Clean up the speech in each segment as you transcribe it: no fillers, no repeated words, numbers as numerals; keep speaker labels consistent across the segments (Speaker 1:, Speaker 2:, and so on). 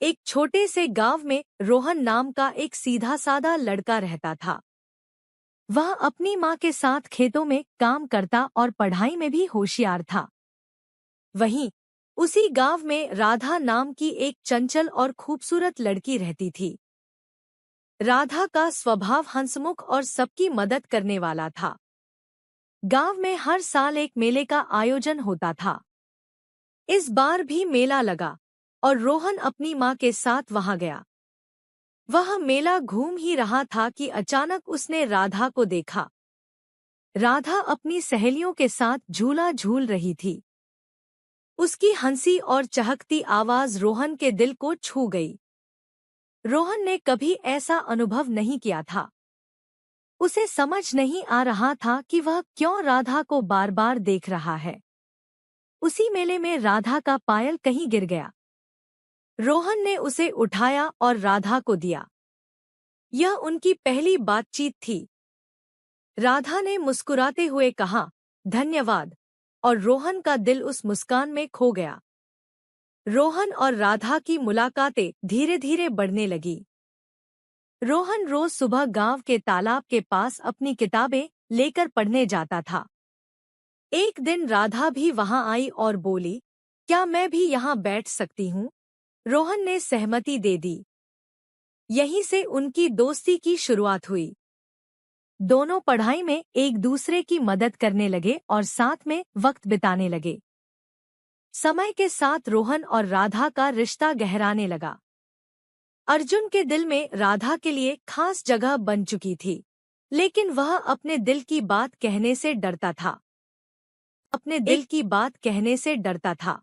Speaker 1: एक छोटे से गांव में रोहन नाम का एक सीधा साधा लड़का रहता था। वह अपनी माँ के साथ खेतों में काम करता और पढ़ाई में भी होशियार था। वहीं उसी गांव में राधा नाम की एक चंचल और खूबसूरत लड़की रहती थी। राधा का स्वभाव हंसमुख और सबकी मदद करने वाला था। गांव में हर साल एक मेले का आयोजन होता था। इस बार भी मेला लगा और रोहन अपनी माँ के साथ वहां गया। वह मेला घूम ही रहा था कि अचानक उसने राधा को देखा। राधा अपनी सहेलियों के साथ झूला झूल रही थी। उसकी हंसी और चहकती आवाज रोहन के दिल को छू गई। रोहन ने कभी ऐसा अनुभव नहीं किया था। उसे समझ नहीं आ रहा था कि वह क्यों राधा को बार बार देख रहा है। उसी मेले में राधा का पायल कहीं गिर गया। रोहन ने उसे उठाया और राधा को दिया। यह उनकी पहली बातचीत थी। राधा ने मुस्कुराते हुए कहा, धन्यवाद, और रोहन का दिल उस मुस्कान में खो गया। रोहन और राधा की मुलाकातें धीरे धीरे बढ़ने लगी। रोहन रोज सुबह गांव के तालाब के पास अपनी किताबें लेकर पढ़ने जाता था। एक दिन राधा भी वहां आई और बोली, क्या मैं भी यहाँ बैठ सकती हूँ? रोहन ने सहमति दे दी। यहीं से उनकी दोस्ती की शुरुआत हुई। दोनों पढ़ाई में एक दूसरे की मदद करने लगे और साथ में वक्त बिताने लगे। समय के साथ रोहन और राधा का रिश्ता गहराने लगा। अर्जुन के दिल में राधा के लिए खास जगह बन चुकी थी, लेकिन वह अपने दिल की बात कहने से डरता था।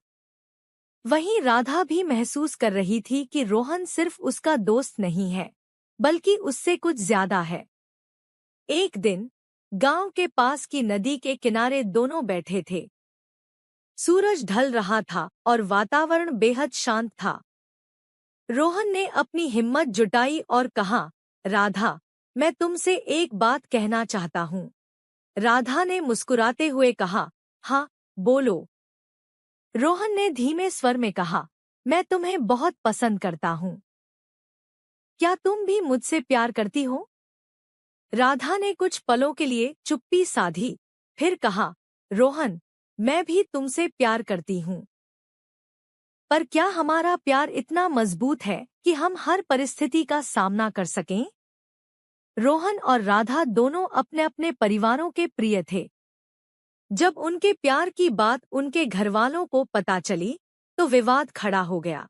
Speaker 1: वहीं राधा भी महसूस कर रही थी कि रोहन सिर्फ उसका दोस्त नहीं है, बल्कि उससे कुछ ज्यादा है। एक दिन गांव के पास की नदी के किनारे दोनों बैठे थे। सूरज ढल रहा था और वातावरण बेहद शांत था। रोहन ने अपनी हिम्मत जुटाई और कहा, राधा, मैं तुमसे एक बात कहना चाहता हूँ। राधा ने मुस्कुराते हुए कहा, हाँ, बोलो। रोहन ने धीमे स्वर में कहा, मैं तुम्हें बहुत पसंद करता हूँ। क्या तुम भी मुझसे प्यार करती हो? राधा ने कुछ पलों के लिए चुप्पी साधी, फिर कहा, रोहन, मैं भी तुमसे प्यार करती हूँ। पर क्या हमारा प्यार इतना मजबूत है कि हम हर परिस्थिति का सामना कर सकें? रोहन और राधा दोनों अपने अपने परिवारों के प्रिय थे। जब उनके प्यार की बात उनके घरवालों को पता चली, तो विवाद खड़ा हो गया।